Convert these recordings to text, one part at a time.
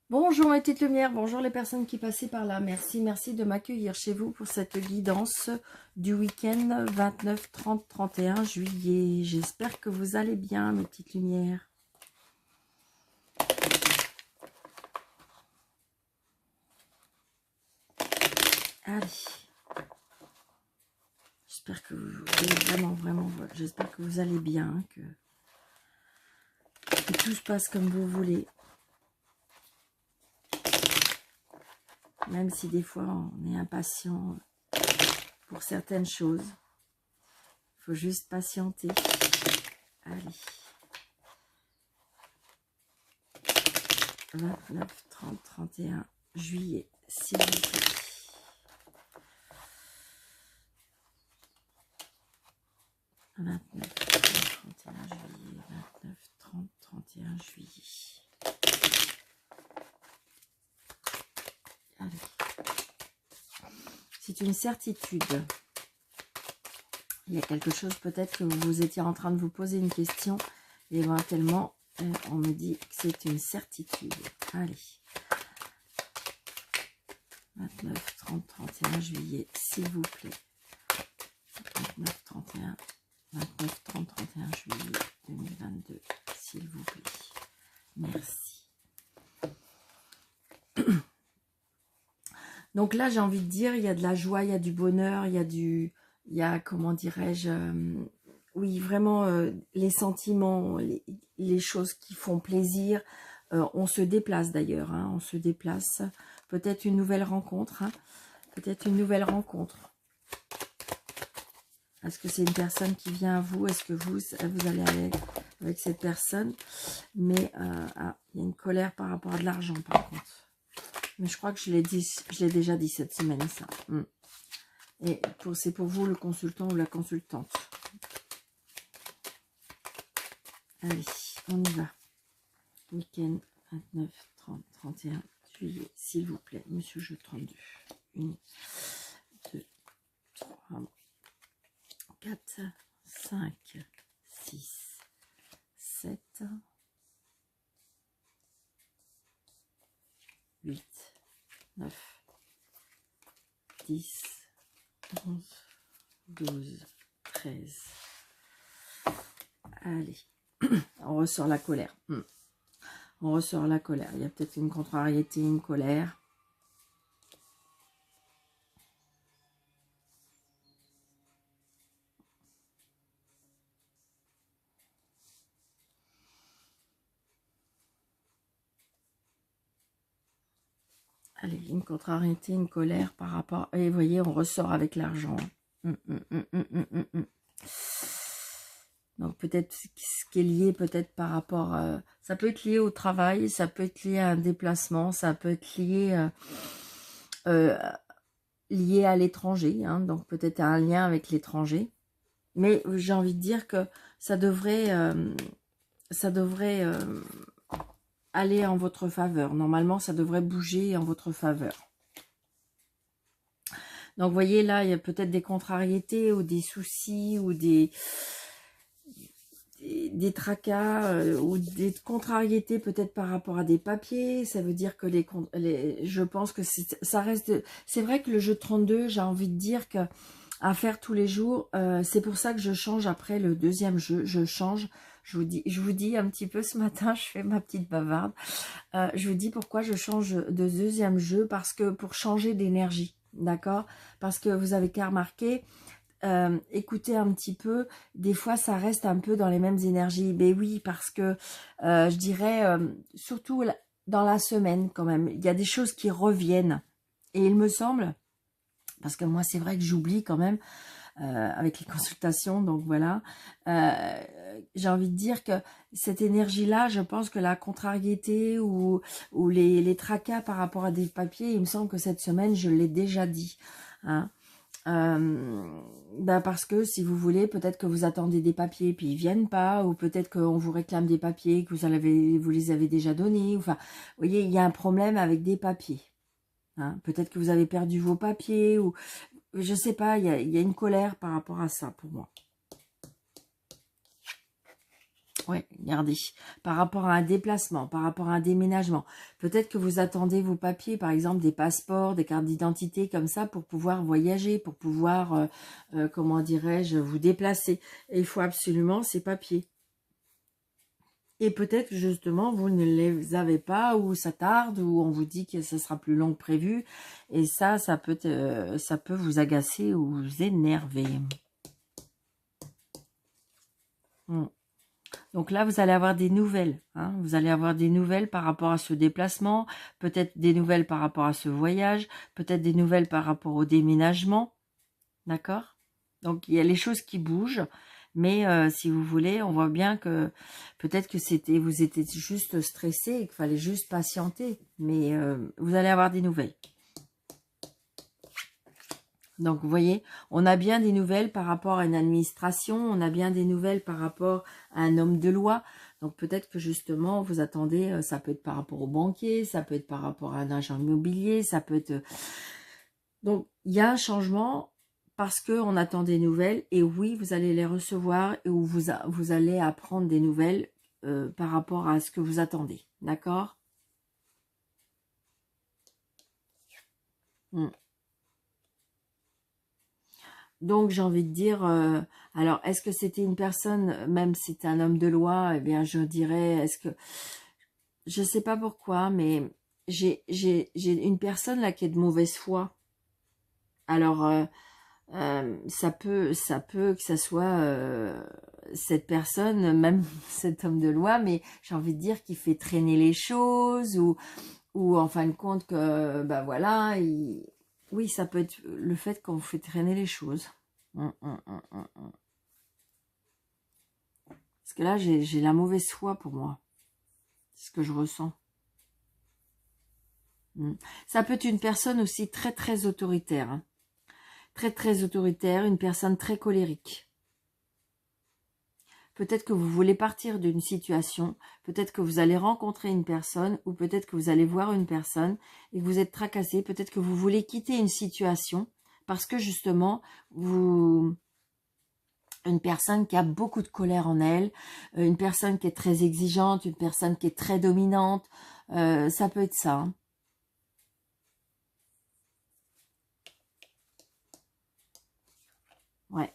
Bonjour mes petites lumières, bonjour les personnes qui passaient par là. Merci de m'accueillir chez vous pour cette guidance du week-end 29, 30, 31 juillet. J'espère que vous allez bien mes petites lumières. Allez. J'espère que vous allez vraiment, j'espère que vous allez bien, que tout se passe comme vous voulez. Même si des fois on est impatient pour certaines choses. Il faut juste patienter. Allez. 29, 30, 31 juillet, s'il vous plaît. 29, 30, 31 juillet, 29, 30, 31 juillet. Allez. C'est une certitude. Il y a quelque chose peut-être que vous étiez en train de vous poser une question et éventuellement on me dit que c'est une certitude. Allez. 29, 30, 31 juillet, s'il vous plaît. 29, 31, 29, 30, 31 juillet 2022, s'il vous plaît. Merci. Donc là, j'ai envie de dire, il y a de la joie, il y a du bonheur, il y a comment dirais-je, oui, vraiment les sentiments, les choses qui font plaisir. On se déplace d'ailleurs, hein, on se déplace. Peut-être une nouvelle rencontre, hein, peut-être une nouvelle rencontre. Est-ce que c'est une personne qui vient à vous? Est-ce que vous allez aller avec cette personne? Mais il y a une colère par rapport à de l'argent par contre. Mais je crois que je l'ai déjà dit cette semaine, ça. Et c'est pour vous le consultant ou la consultante. Allez, on y va. Week-end 29, 30, 31 juillet, s'il vous plaît. Monsieur jeu 32. 1, 2, 3, 4, 5, 6, 7, 8, 9, 10, 11, 12, 13. Allez, on ressort la colère. On ressort la colère. Il y a peut-être une contrariété, une colère. Allez, une contrariété, une colère par rapport... Et vous voyez, on ressort avec l'argent. Donc peut-être ce qui est lié peut-être par rapport... ça peut être lié au travail, ça peut être lié à un déplacement, ça peut être lié, lié à l'étranger. Hein, donc peut-être un lien avec l'étranger. Mais j'ai envie de dire que ça devrait aller en votre faveur. Normalement, ça devrait bouger en votre faveur. Donc, vous voyez, là, il y a peut-être des contrariétés ou des soucis ou des tracas ou des contrariétés peut-être par rapport à des papiers. Ça veut dire que je pense que ça reste... C'est vrai que le jeu de 32, j'ai envie de dire que à faire tous les jours, c'est pour ça que je change après le deuxième jeu. Je change. Je vous dis un petit peu ce matin, je fais ma petite bavarde. Je vous dis pourquoi je change de deuxième jeu, parce que pour changer d'énergie, d'accord? Parce que vous avez qu'à remarquer, écoutez un petit peu, des fois ça reste un peu dans les mêmes énergies. Ben oui, parce que je dirais, surtout dans la semaine quand même, il y a des choses qui reviennent. Et il me semble, parce que moi c'est vrai que j'oublie quand même, avec les consultations, donc voilà. J'ai envie de dire que cette énergie-là, je pense que la contrariété ou les tracas par rapport à des papiers, il me semble que cette semaine, je l'ai déjà dit. Hein. Parce que si vous voulez, peut-être que vous attendez des papiers puis ils viennent pas, ou peut-être qu'on vous réclame des papiers que vous les avez déjà donnés. Enfin, vous voyez, il y a un problème avec des papiers. Hein. Peut-être que vous avez perdu vos papiers, ou je sais pas, il y a une colère par rapport à ça pour moi. Ouais, regardez, par rapport à un déplacement, par rapport à un déménagement, peut-être que vous attendez vos papiers, par exemple des passeports, des cartes d'identité comme ça pour pouvoir voyager, pour pouvoir, comment dirais-je, vous déplacer. Et il faut absolument ces papiers. Et peut-être que justement vous ne les avez pas, ou ça tarde, ou on vous dit que ça sera plus long que prévu. Et ça peut vous agacer ou vous énerver. Hmm. Donc là, vous allez avoir des nouvelles. Hein. Vous allez avoir des nouvelles par rapport à ce déplacement, peut-être des nouvelles par rapport à ce voyage, peut-être des nouvelles par rapport au déménagement. D'accord? Donc, il y a les choses qui bougent. Mais si vous voulez, on voit bien que peut-être que vous étiez juste stressé et qu'il fallait juste patienter. Mais vous allez avoir des nouvelles. Donc, vous voyez, on a bien des nouvelles par rapport à une administration, on a bien des nouvelles par rapport à un homme de loi. Donc, peut-être que justement, vous attendez, ça peut être par rapport au banquier, ça peut être par rapport à un agent immobilier, ça peut être... Donc, il y a un changement parce qu'on attend des nouvelles et oui, vous allez les recevoir et vous allez apprendre des nouvelles par rapport à ce que vous attendez. D'accord? Donc, j'ai envie de dire, alors, est-ce que c'était une personne, même si c'était un homme de loi, eh bien, je dirais, est-ce que, je sais pas pourquoi, mais j'ai une personne là qui est de mauvaise foi. Alors, ça peut que ça soit cette personne, même cet homme de loi, mais j'ai envie de dire qu'il fait traîner les choses, ou en fin de compte que, bah voilà, oui, ça peut être le fait qu'on fait traîner les choses. Hum. Parce que là, j'ai la mauvaise foi pour moi. C'est ce que je ressens. Ça peut être une personne aussi très, très autoritaire. Hein. Très, très autoritaire, une personne très colérique. Peut-être que vous voulez partir d'une situation, peut-être que vous allez rencontrer une personne, ou peut-être que vous allez voir une personne et que vous êtes tracassé. Peut-être que vous voulez quitter une situation parce que justement, une personne qui a beaucoup de colère en elle, une personne qui est très exigeante, une personne qui est très dominante, ça peut être ça. Hein. Ouais.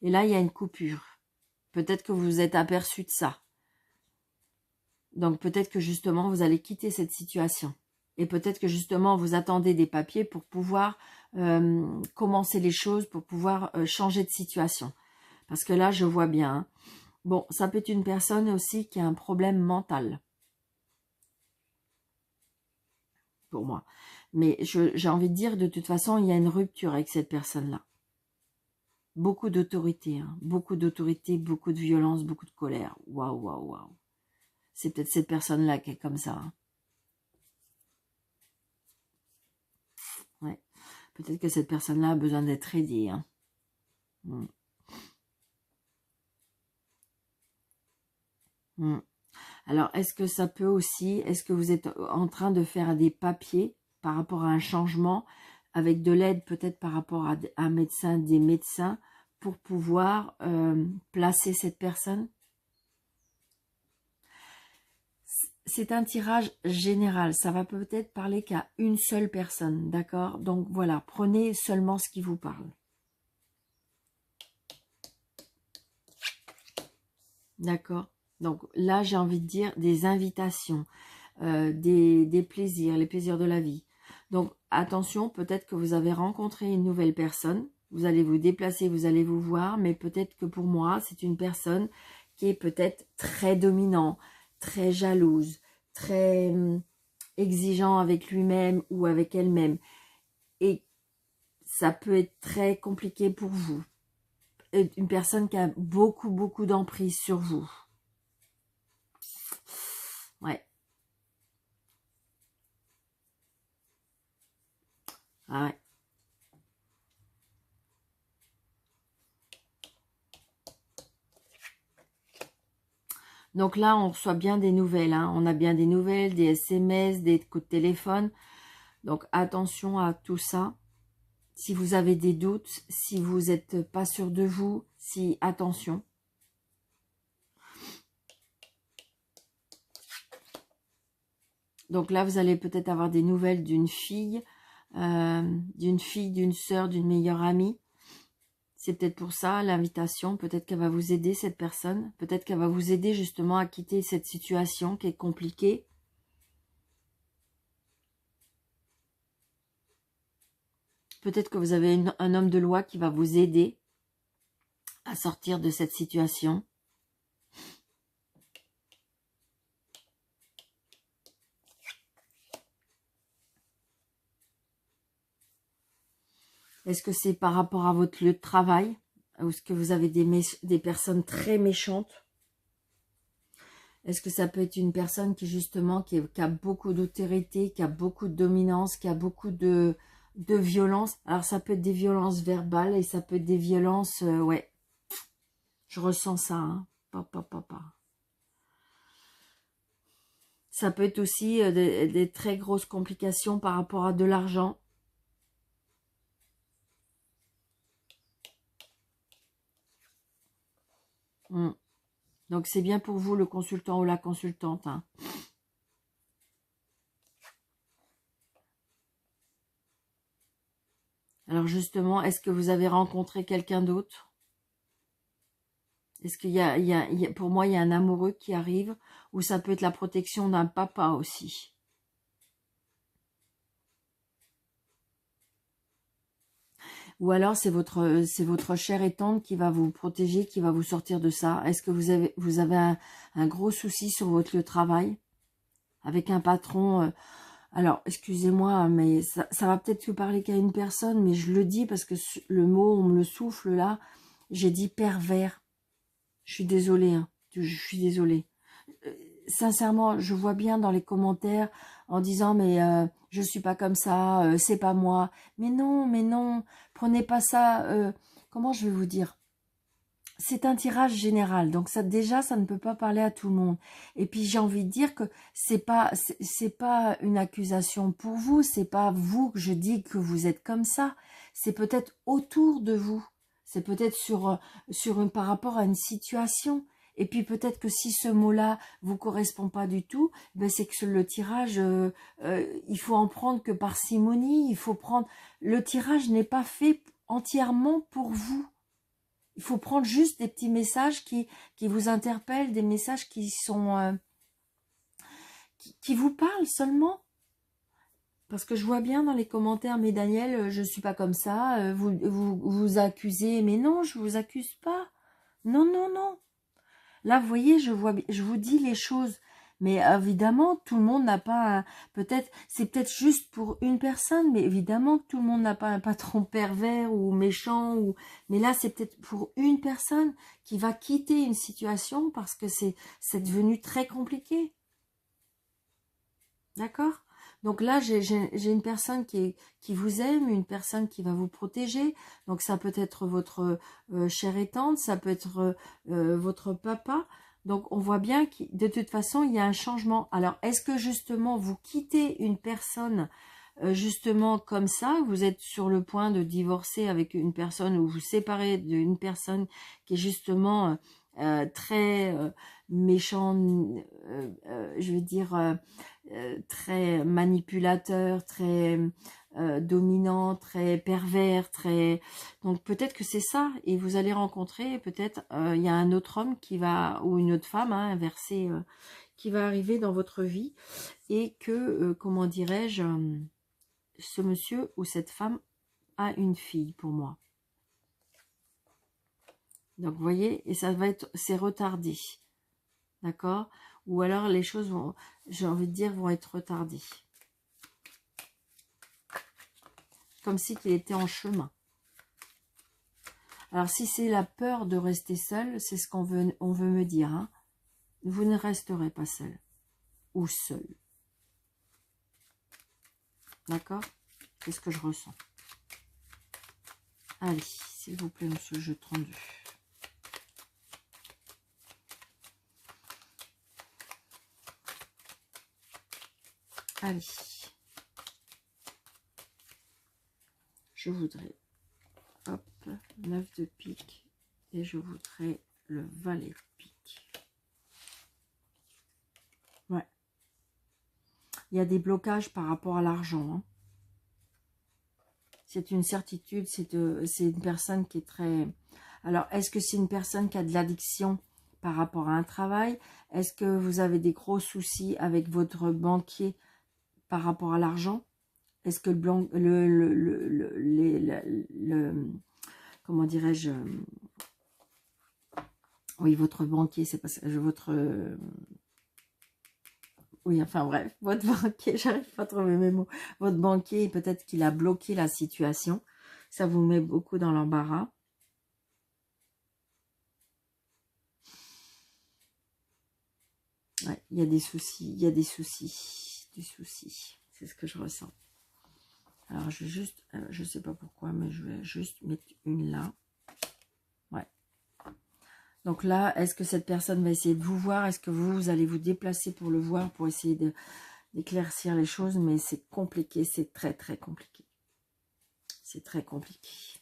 Et là, il y a une coupure. Peut-être que vous vous êtes aperçu de ça. Donc peut-être que justement, vous allez quitter cette situation. Et peut-être que justement, vous attendez des papiers pour pouvoir commencer les choses, pour pouvoir changer de situation. Parce que là, je vois bien. Hein. Bon, ça peut être une personne aussi qui a un problème mental. Pour moi. Mais j'ai envie de dire, de toute façon, il y a une rupture avec cette personne-là. Beaucoup d'autorité, hein. Beaucoup d'autorité, beaucoup de violence, beaucoup de colère. Waouh, waouh, waouh. C'est peut-être cette personne-là qui est comme ça. Hein. Ouais. Peut-être que cette personne-là a besoin d'être aidée. Hein. Mm. Mm. Alors, est-ce que ça peut aussi, est-ce que vous êtes en train de faire des papiers par rapport à un changement, avec de l'aide peut-être par rapport à un médecin, des médecins, pour pouvoir placer cette personne? C'est un tirage général, ça va peut-être parler qu'à une seule personne, d'accord? Donc voilà, prenez seulement ce qui vous parle. D'accord? Donc là, j'ai envie de dire des invitations, des plaisirs, les plaisirs de la vie. Donc attention, peut-être que vous avez rencontré une nouvelle personne, vous allez vous déplacer, vous allez vous voir, mais peut-être que pour moi, c'est une personne qui est peut-être très dominant, très jalouse, très exigeant avec lui-même ou avec elle-même. Et ça peut être très compliqué pour vous. Une personne qui a beaucoup, beaucoup d'emprise sur vous. Ouais. Ah ouais. Donc là, on reçoit bien des nouvelles. Hein. On a bien des nouvelles, des SMS, des coups de téléphone. Donc attention à tout ça. Si vous avez des doutes, si vous n'êtes pas sûr de vous, attention. Donc là, vous allez peut-être avoir des nouvelles d'une fille, d'une sœur, d'une meilleure amie. C'est peut-être pour ça l'invitation. Peut-être qu'elle va vous aider, cette personne. Peut-être qu'elle va vous aider justement à quitter cette situation qui est compliquée. Peut-être que vous avez un homme de loi qui va vous aider à sortir de cette situation. Est-ce que c'est par rapport à votre lieu de travail? Ou est-ce que vous avez des personnes très méchantes? Est-ce que ça peut être une personne qui justement qui a beaucoup d'autorité, qui a beaucoup de dominance, qui a beaucoup de violence? Alors ça peut être des violences verbales et ça peut être des violences, ouais, je ressens ça, hein. Pa. Ça peut être aussi des très grosses complications par rapport à de l'argent. Donc c'est bien pour vous le consultant ou la consultante, hein. Alors justement, est-ce que vous avez rencontré quelqu'un d'autre? Est-ce qu'il y a, pour moi, il y a un amoureux qui arrive, ou ça peut être la protection d'un papa aussi. Ou alors c'est votre chère et tendre qui va vous protéger, qui va vous sortir de ça. Est-ce que vous avez un gros souci sur votre lieu de travail avec un patron? Alors, excusez-moi, mais ça va peut-être que parler qu'à une personne, mais je le dis parce que le mot, on me le souffle là. J'ai dit pervers. Je suis désolée, hein. Je suis désolée. Sincèrement, je vois bien dans les commentaires en disant mais je suis pas comme ça, c'est pas moi. Mais non, prenez pas ça. Comment je vais vous dire? C'est un tirage général, donc ça déjà ça ne peut pas parler à tout le monde. Et puis j'ai envie de dire que c'est pas une accusation pour vous, c'est pas vous que je dis que vous êtes comme ça. C'est peut-être autour de vous, c'est peut-être par rapport à une situation. Et puis peut-être que si ce mot-là vous correspond pas du tout, ben c'est que le tirage, il faut en prendre que parcimonie. Il faut prendre le tirage n'est pas fait entièrement pour vous. Il faut prendre juste des petits messages qui vous interpellent, des messages qui sont qui vous parlent seulement. Parce que je vois bien dans les commentaires, mais Daniel, je suis pas comme ça, vous accusez, mais non, je vous accuse pas. Non. Là, vous voyez, je vous dis les choses. Mais évidemment, tout le monde n'a pas c'est peut-être juste pour une personne, mais évidemment que tout le monde n'a pas un patron pervers ou méchant, mais là, c'est peut-être pour une personne qui va quitter une situation parce que c'est devenu très compliqué. D'accord? Donc là, j'ai une personne qui vous aime, une personne qui va vous protéger. Donc ça peut être votre chère et tendre, ça peut être votre papa. Donc on voit bien que de toute façon, il y a un changement. Alors est-ce que justement vous quittez une personne justement comme ça, vous êtes sur le point de divorcer avec une personne ou vous séparez d'une personne qui est justement très méchante, je veux dire très manipulateur, très dominant, très pervers, très... Donc peut-être que c'est ça, et vous allez rencontrer, peut-être il y a un autre homme qui va, ou une autre femme, hein, inversée, qui va arriver dans votre vie, et que, comment dirais-je, ce monsieur ou cette femme a une fille pour moi. Donc vous voyez, et ça va être, c'est retardé, d'accord? Ou alors les choses vont, j'ai envie de dire, vont être retardées. Comme si qu'il était en chemin. Alors si c'est la peur de rester seul, c'est ce qu'on veut me dire, hein. Vous ne resterez pas seul ou seul. D'accord? C'est ce que je ressens. Allez, s'il vous plaît, monsieur jeu 32. Allez. Je voudrais, hop, 9 de pique. Et je voudrais le valet de pique. Ouais. Il y a des blocages par rapport à l'argent. Hein. C'est une certitude, c'est une personne qui est très... Alors, est-ce que c'est une personne qui a de l'addiction par rapport à un travail? Est-ce que vous avez des gros soucis avec votre banquier par rapport à l'argent? Est-ce que comment dirais-je, oui, votre banquier, c'est pas ça, oui, enfin bref, votre banquier, j'arrive pas à trouver mes mots, votre banquier, peut-être qu'il a bloqué la situation, ça vous met beaucoup dans l'embarras. Ouais, il y a des soucis, il y a des soucis, c'est ce que je ressens. Alors, je vais juste, je sais pas pourquoi, mais je vais juste mettre une là. Ouais. Donc là, est-ce que cette personne va essayer de vous voir? Est-ce que vous allez vous déplacer pour le voir, pour essayer d'éclaircir les choses? Mais c'est compliqué, c'est très, très compliqué. C'est très compliqué.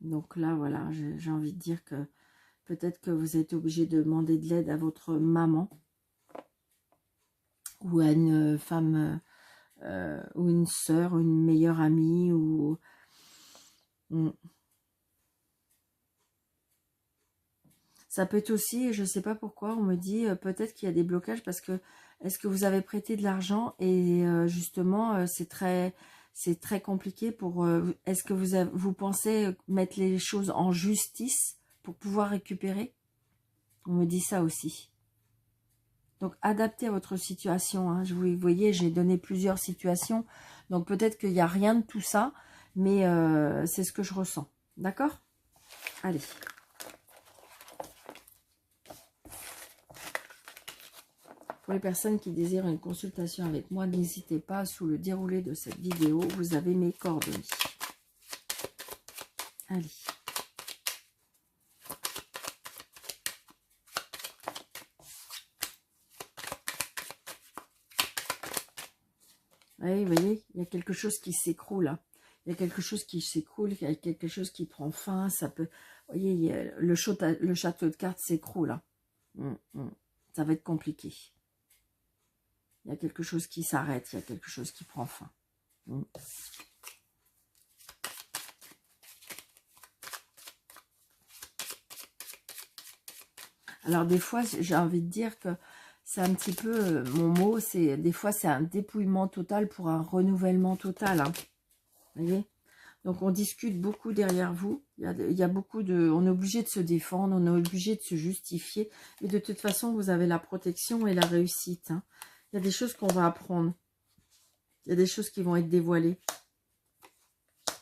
Donc là, voilà, j'ai envie de dire que peut-être que vous êtes obligé de demander de l'aide à votre maman ou à une femme ou une sœur, une meilleure amie ou... Ça peut être aussi, je ne sais pas pourquoi, on me dit peut-être qu'il y a des blocages parce que est-ce que vous avez prêté de l'argent et justement c'est très compliqué pour... est-ce que vous pensez mettre les choses en justice pour pouvoir récupérer? On me dit ça aussi. Donc adaptez à votre situation. Hein. Vous voyez, j'ai donné plusieurs situations. Donc peut-être qu'il n'y a rien de tout ça, mais c'est ce que je ressens. D'accord? Allez. Pour les personnes qui désirent une consultation avec moi, n'hésitez pas, sous le déroulé de cette vidéo, vous avez mes coordonnées. Allez. Oui, vous voyez, il y a quelque chose qui s'écroule. Il y a quelque chose qui s'écroule, il y a quelque chose qui prend fin. Ça peut, vous voyez, le château de cartes s'écroule. Ça va être compliqué. Il y a quelque chose qui s'arrête, il y a quelque chose qui prend fin. Alors des fois, j'ai envie de dire que c'est un petit peu, mon mot, c'est des fois c'est un dépouillement total pour un renouvellement total. Hein. Vous voyez? Donc on discute beaucoup derrière vous. Il y a beaucoup de... On est obligé de se défendre, on est obligé de se justifier. Et de toute façon, vous avez la protection et la réussite. Hein. Il y a des choses qu'on va apprendre. Il y a des choses qui vont être dévoilées. Vous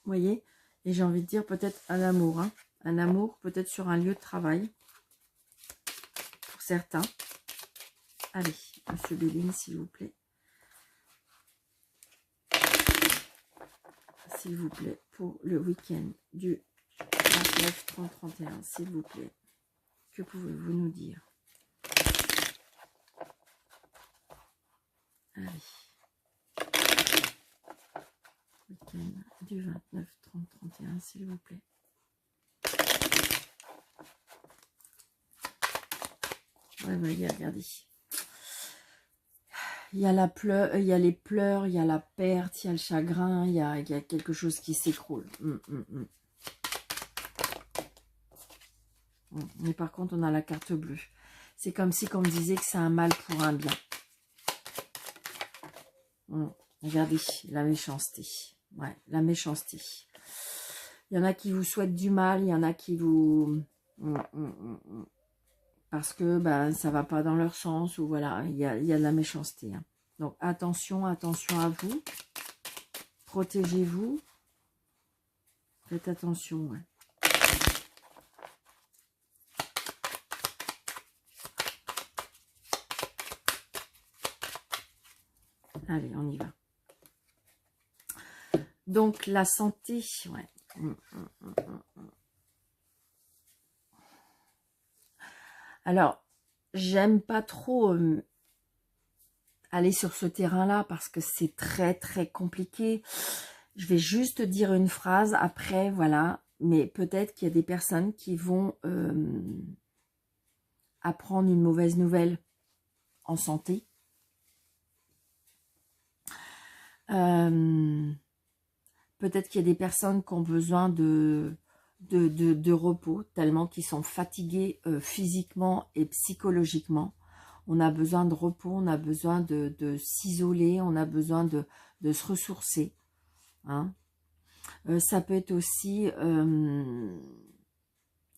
voyez? Et j'ai envie de dire peut-être un amour. Hein. Un amour peut-être sur un lieu de travail. Pour certains. Allez, Monsieur Béline, s'il vous plaît. S'il vous plaît, pour le week-end du 29, 30, 31, s'il vous plaît. Que pouvez-vous nous dire? Allez. Week-end du 29, 30, 31, s'il vous plaît. Ouais, voyez, regardez. Il y a la il y a les pleurs, il y a la perte, il y a le chagrin, il y a quelque chose qui s'écroule. Mais par contre, on a la carte bleue. C'est comme si on me disait que c'est un mal pour un bien. Regardez, la méchanceté. Ouais, la méchanceté. Il y en a qui vous souhaitent du mal, il y en a qui vous... Parce que ben, ça ne va pas dans leur sens, ou voilà, il y a de la méchanceté. Hein. Donc attention, attention à vous. Protégez-vous. Faites attention, ouais. Allez, on y va. Donc, la santé, ouais. Alors, j'aime pas trop aller sur ce terrain-là parce que c'est très, très compliqué. Je vais juste dire une phrase après, voilà. mais peut-être qu'il y a des personnes qui vont apprendre une mauvaise nouvelle en santé. Peut-être qu'il y a des personnes qui ont besoin de repos, tellement qu'ils sont fatigués physiquement et psychologiquement. On a besoin de repos, on a besoin de s'isoler, on a besoin de se ressourcer. Hein. Ça peut être aussi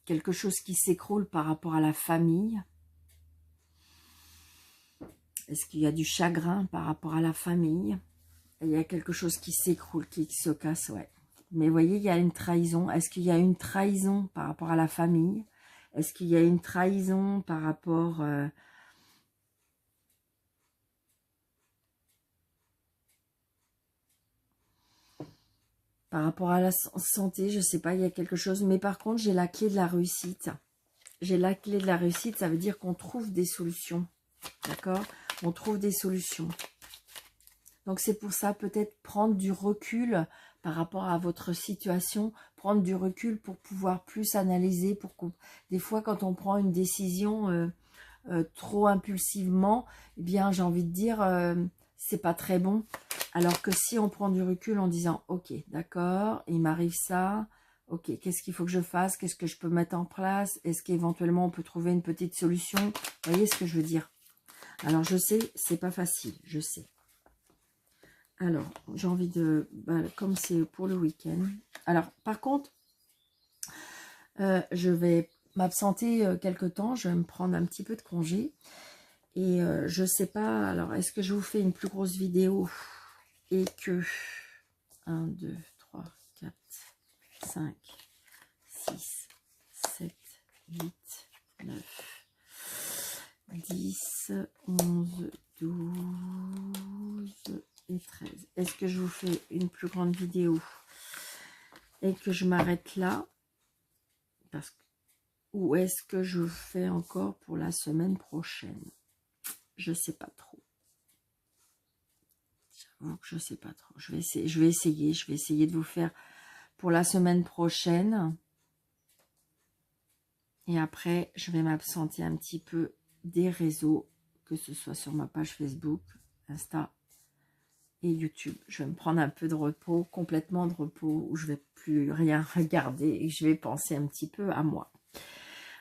quelque chose qui s'écroule par rapport à la famille. Est-ce qu'il y a du chagrin par rapport à la famille? Il y a quelque chose qui s'écroule, qui se casse, ouais. Mais vous voyez, il y a une trahison. Est-ce qu'il y a une trahison par rapport à la famille? Est-ce qu'il y a une trahison par rapport... par rapport à la santé, je ne sais pas, il y a quelque chose. Mais par contre, j'ai la clé de la réussite. J'ai la clé de la réussite, ça veut dire qu'on trouve des solutions. D'accord? On trouve des solutions. Donc c'est pour ça, peut-être prendre du recul par rapport à votre situation, prendre du recul pour pouvoir plus analyser, des fois quand on prend une décision trop impulsivement, eh bien j'ai envie de dire, c'est pas très bon. Alors que si on prend du recul en disant, ok, d'accord, il m'arrive ça, ok, qu'est-ce qu'il faut que je fasse, qu'est-ce que je peux mettre en place, est-ce qu'éventuellement on peut trouver une petite solution, vous voyez ce que je veux dire? Alors je sais, c'est pas facile, je sais. Alors, j'ai envie de... comme c'est pour le week-end. Alors, par contre, je vais m'absenter quelque temps. Je vais me prendre un petit peu de congé. Et je ne sais pas... Alors, est-ce que je vous fais une plus grosse vidéo et que... 1, 2, 3, 4, 5, 6, 7, 8, 9, 10, 11, 12... et 13. Est-ce que je vous fais une plus grande vidéo et que je m'arrête là ou est-ce que je fais encore pour la semaine prochaine? Je sais pas trop. J'avoue que je sais pas trop. Je vais essayer de vous faire pour la semaine prochaine. Et après, je vais m'absenter un petit peu des réseaux, que ce soit sur ma page Facebook, Insta et YouTube. Je vais me prendre un peu de repos, complètement de repos, où je vais plus rien regarder et je vais penser un petit peu à moi.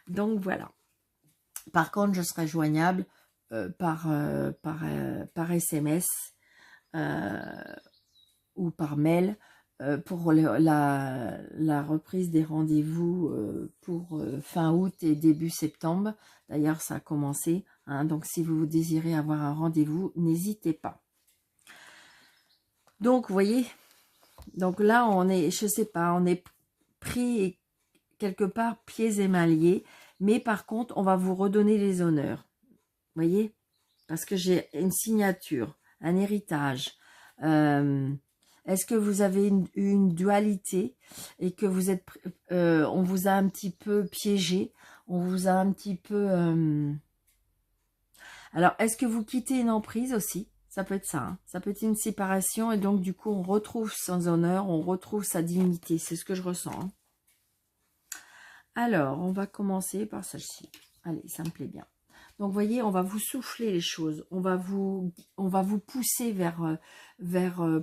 Donc voilà. Par contre, je serai joignable par SMS ou par mail pour la reprise des rendez-vous pour fin août et début septembre. D'ailleurs, ça a commencé. Hein, donc, si vous désirez avoir un rendez-vous, n'hésitez pas. Donc, vous voyez, donc là, on est, je sais pas, on est pris quelque part pieds et mains liés, mais par contre, on va vous redonner les honneurs. Vous voyez, parce que j'ai une signature, un héritage. Est-ce que vous avez une dualité et que vous êtes, on vous a un petit peu piégé, on vous a un petit peu... Alors, est-ce que vous quittez une emprise aussi? Ça peut être ça, hein. Ça peut être une séparation et donc du coup on retrouve son honneur, on retrouve sa dignité, c'est ce que je ressens. Hein. Alors, on va commencer par celle-ci. Allez, ça me plaît bien. Donc, vous voyez, on va vous souffler les choses, on va vous pousser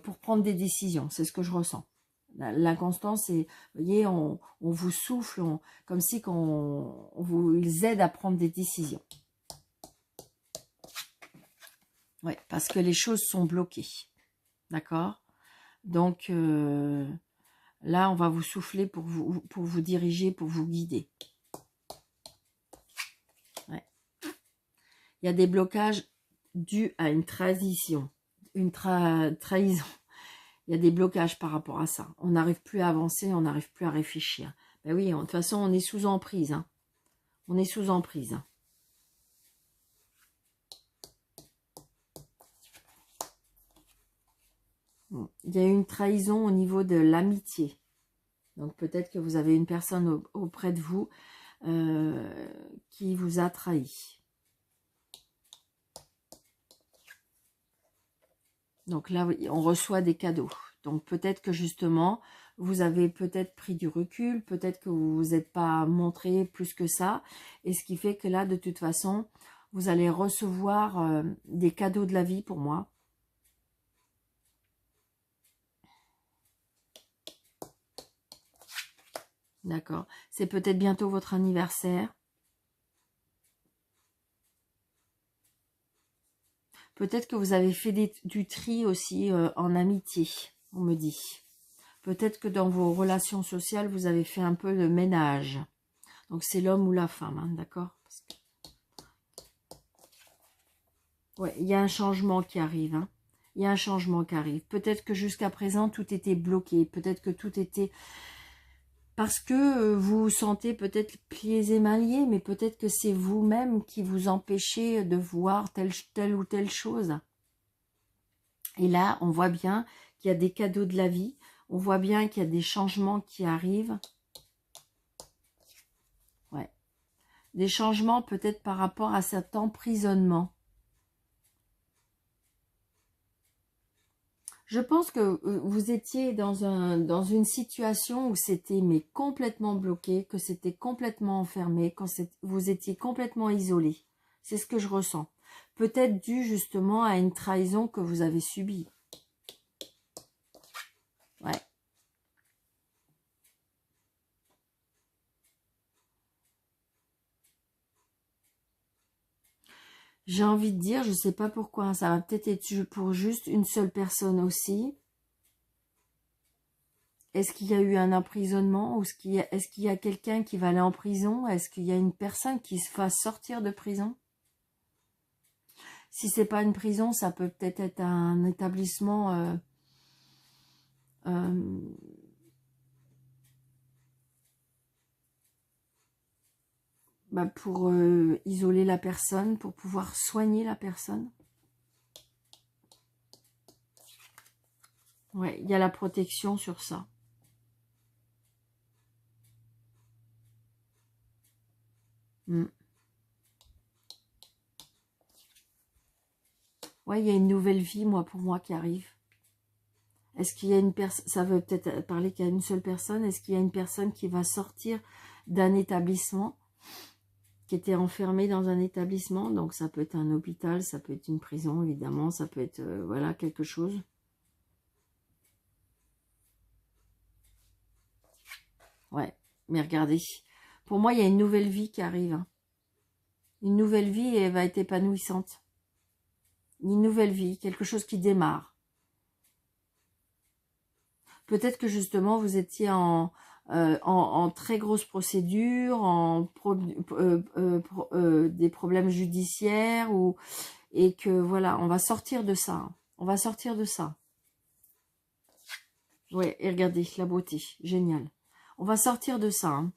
pour prendre des décisions, c'est ce que je ressens. L'inconstance, c'est, vous voyez, on vous souffle, comme si ils aident à prendre des décisions. Oui, parce que les choses sont bloquées. D'accord? Donc, là, on va vous souffler pour vous diriger, pour vous guider. Ouais. Il y a des blocages dus à une trahison. Trahison. Il y a des blocages par rapport à ça. On n'arrive plus à avancer, on n'arrive plus à réfléchir. Ben oui, de toute façon, on est sous emprise. Hein. On est sous emprise. Hein. Il y a une trahison au niveau de l'amitié. Donc peut-être que vous avez une personne auprès de vous qui vous a trahi. Donc là, on reçoit des cadeaux. Donc peut-être que justement, vous avez peut-être pris du recul, peut-être que vous vous êtes pas montré plus que ça, et ce qui fait que là, de toute façon, vous allez recevoir des cadeaux de la vie pour moi. D'accord. C'est peut-être bientôt votre anniversaire. Peut-être que vous avez fait du tri aussi en amitié, on me dit. Peut-être que dans vos relations sociales, vous avez fait un peu de ménage. Donc c'est l'homme ou la femme, hein, d'accord? Ouais, il y a un changement qui arrive. Hein. Il y a un changement qui arrive. Peut-être que jusqu'à présent, tout était bloqué. Peut-être que tout était... Parce que vous vous sentez peut-être pieds et mains liés, mais peut-être que c'est vous-même qui vous empêchez de voir telle ou telle chose. Et là, on voit bien qu'il y a des cadeaux de la vie. On voit bien qu'il y a des changements qui arrivent. Ouais. Des changements peut-être par rapport à cet emprisonnement. Je pense que vous étiez dans une situation où c'était mais complètement bloqué, que c'était complètement enfermé, quand vous étiez complètement isolé. C'est ce que je ressens. Peut-être dû justement à une trahison que vous avez subie. Ouais. J'ai envie de dire, je ne sais pas pourquoi, hein, ça va peut-être être pour juste une seule personne aussi. Est-ce qu'il y a eu un emprisonnement ou est-ce qu'il y a quelqu'un qui va aller en prison? Est-ce qu'il y a une personne qui se fasse sortir de prison? Si c'est pas une prison, ça peut peut-être être un établissement euh, pour isoler la personne, pour pouvoir soigner la personne. Ouais, il y a la protection sur ça. Mm. Ouais, il y a une nouvelle vie, pour moi, qui arrive. Est-ce qu'il y a une personne, ça veut peut-être parler qu'il y a une seule personne, est-ce qu'il y a une personne qui va sortir d'un établissement, qui était enfermée dans un établissement, donc ça peut être un hôpital, ça peut être une prison, évidemment, ça peut être, voilà, quelque chose. Ouais, mais regardez, pour moi, il y a une nouvelle vie qui arrive. Hein. Une nouvelle vie et elle va être épanouissante. Une nouvelle vie, quelque chose qui démarre. Peut-être que justement, vous étiez en très grosse procédure, des problèmes judiciaires, et que voilà, on va sortir de ça. Hein. On va sortir de ça. Ouais, et regardez, la beauté, génial. On va sortir de ça. Hein.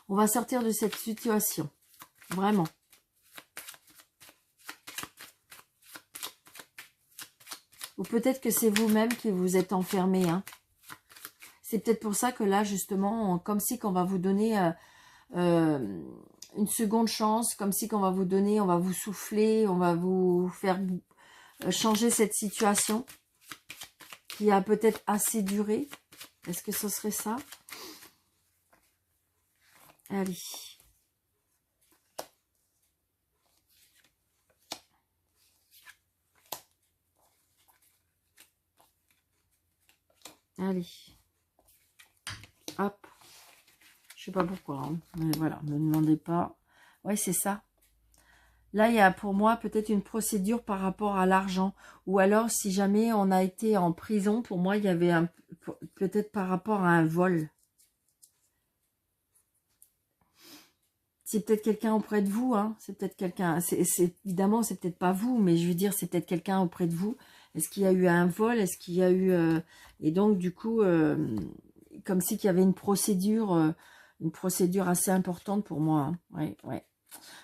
On va sortir de cette situation. Vraiment. Ou peut-être que c'est vous-même qui vous êtes enfermé. Hein. C'est peut-être pour ça que là, justement, comme si qu'on va vous donner une seconde chance, comme si qu'on va vous donner, on va vous souffler, on va vous faire changer cette situation qui a peut-être assez duré. Est-ce que ce serait ça? Allez. Allez. Hop. Je sais pas pourquoi. Hein. Mais voilà, ne me demandez pas. Ouais, c'est ça. Là, il y a pour moi peut-être une procédure par rapport à l'argent. Ou alors, si jamais on a été en prison, pour moi, il y avait peut-être par rapport à un vol. C'est peut-être quelqu'un auprès de vous, hein. C'est peut-être quelqu'un, évidemment, c'est peut-être pas vous, mais je veux dire, c'est peut-être quelqu'un auprès de vous. Est-ce qu'il y a eu un vol? Est-ce qu'il y a eu... et donc, du coup, comme si qu'il y avait une procédure assez importante pour moi. Hein. Ouais, ouais.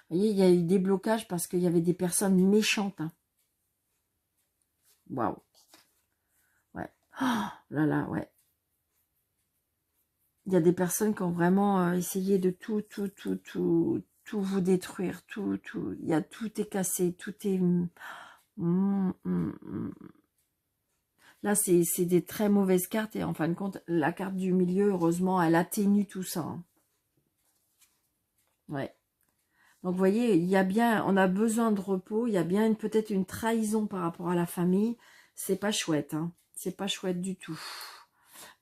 Vous voyez, il y a eu des blocages parce qu'il y avait des personnes méchantes. Hein. Waouh. Ouais. Oh là là, ouais. Il y a des personnes qui ont vraiment essayé de tout vous détruire. Tout est cassé, tout est... Là, c'est des très mauvaises cartes. Et en fin de compte, la carte du milieu, heureusement, elle atténue tout ça. Hein. Ouais. Donc, vous voyez, il y a bien, on a besoin de repos. Il y a bien peut-être une trahison par rapport à la famille. C'est pas chouette. Hein. C'est pas chouette du tout.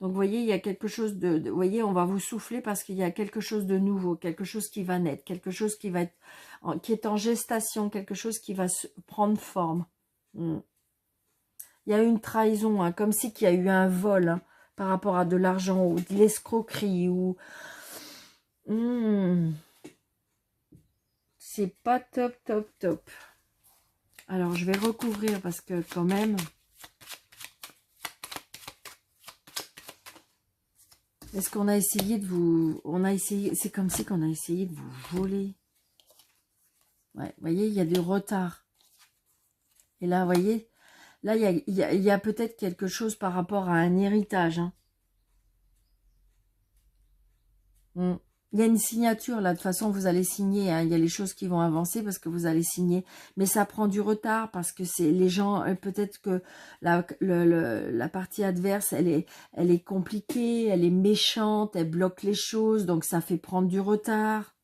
Donc, vous voyez, il y a quelque chose vous voyez, on va vous souffler parce qu'il y a quelque chose de nouveau, quelque chose qui va naître, quelque chose qui va être, qui est en gestation, quelque chose qui va prendre forme. Il y a eu une trahison, hein, comme si qu'il y a eu un vol hein, par rapport à de l'argent ou de l'escroquerie ou... C'est pas top, top, top. Alors, je vais recouvrir parce que quand même... Est-ce qu'on a essayé de vous... On a essayé... C'est comme si qu'on a essayé de vous voler. Ouais, vous voyez, il y a du retard. Et là, vous voyez, là, il y a peut-être quelque chose par rapport à un héritage. Hein. Il y a une signature, là, de toute façon, vous allez signer. Hein. Il y a les choses qui vont avancer parce que vous allez signer. Mais ça prend du retard parce que c'est les gens, peut-être que la partie adverse, elle est compliquée, elle est méchante, elle bloque les choses. Donc, ça fait prendre du retard.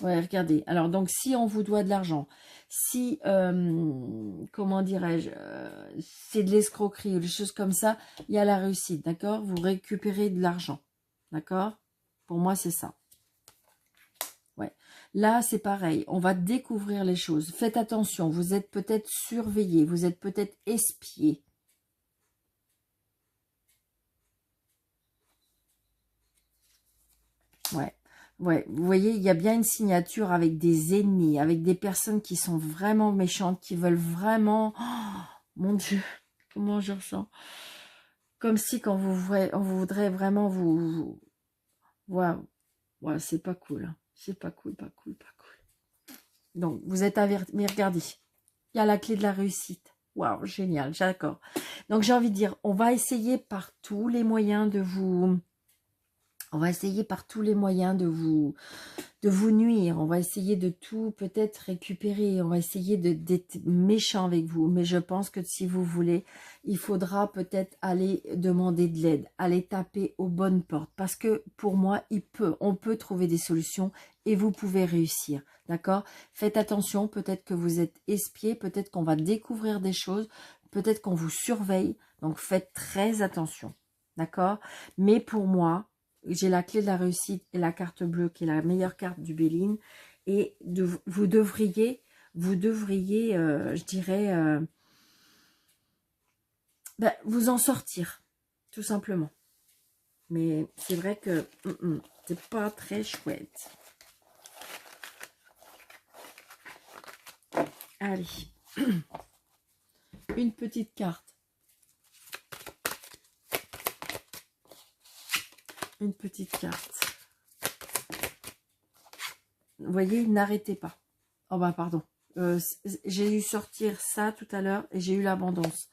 Ouais, regardez. Alors, donc, si on vous doit de l'argent, si, comment dirais-je, c'est de l'escroquerie ou des choses comme ça, il y a la réussite, d'accord? Vous récupérez de l'argent, d'accord? Pour moi, c'est ça. Ouais. Là, c'est pareil. On va découvrir les choses. Faites attention. Vous êtes peut-être surveillé. Vous êtes peut-être espié. Ouais. Ouais. Vous voyez, il y a bien une signature avec des ennemis, avec des personnes qui sont vraiment méchantes, qui veulent vraiment... Oh, mon Dieu, comment je ressens. Comme si quand on voudrait vraiment vous... Waouh. Ouais, c'est pas cool. Hein. C'est pas cool, pas cool, pas cool. Donc, vous êtes avertis. Mais regardez, il y a la clé de la réussite. Waouh, génial, d'accord. Donc, j'ai envie de dire, on va essayer par tous les moyens de vous... On va essayer par tous les moyens de vous nuire. On va essayer de tout peut-être récupérer. On va essayer d'être méchant avec vous. Mais je pense que si vous voulez, il faudra peut-être aller demander de l'aide, aller taper aux bonnes portes. Parce que pour moi, on peut trouver des solutions et vous pouvez réussir. D'accord? Faites attention, peut-être que vous êtes espié, peut-être qu'on va découvrir des choses, peut-être qu'on vous surveille. Donc faites très attention. D'accord? Mais pour moi, j'ai la clé de la réussite et la carte bleue qui est la meilleure carte du Béline. Et vous devriez, je dirais, vous en sortir, tout simplement. Mais c'est vrai que c'est pas très chouette. Allez, une petite carte. Une petite carte. Vous voyez, n'arrêtez pas. Oh bah pardon. J'ai eu sortir ça tout à l'heure et j'ai eu l'abondance.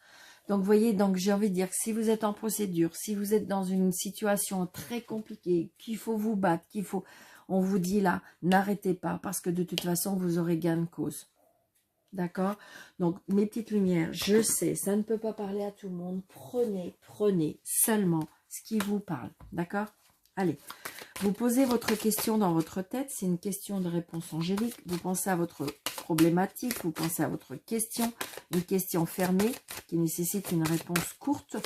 Donc vous voyez, donc j'ai envie de dire que si vous êtes en procédure, si vous êtes dans une situation très compliquée, qu'il faut vous battre, on vous dit là, n'arrêtez pas parce que de toute façon vous aurez gain de cause. D'accord? Donc mes petites lumières, je sais, ça ne peut pas parler à tout le monde. Prenez seulement ce qui vous parle. D'accord? Allez, vous posez votre question dans votre tête. C'est une question de réponse angélique. Vous pensez à votre problématique. Vous pensez à votre question. Une question fermée qui nécessite une réponse courte.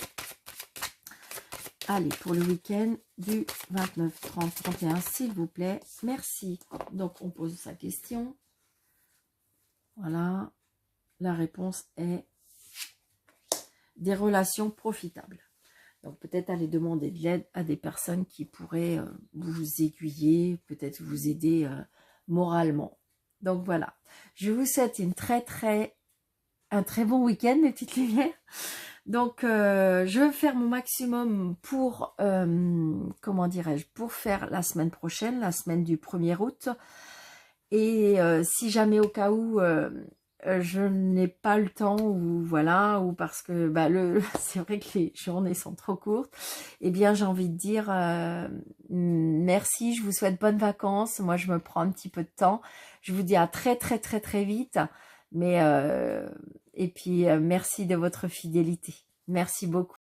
Allez, pour le week-end du 29, 30, 31, s'il vous plaît. Merci. Donc, on pose sa question. Voilà. La réponse est des relations profitables. Donc, peut-être aller demander de l'aide à des personnes qui pourraient vous aiguiller, peut-être vous aider moralement. Donc, voilà. Je vous souhaite un très bon week-end, mes petites lumières. Donc, je vais faire mon maximum pour, comment dirais-je, pour faire la semaine prochaine, la semaine du 1er août. Et si jamais au cas où... je n'ai pas le temps ou voilà ou parce que c'est vrai que les journées sont trop courtes, eh bien j'ai envie de dire merci, je vous souhaite bonnes vacances. Moi je me prends un petit peu de temps, je vous dis à très vite, mais et puis merci de votre fidélité. Merci beaucoup.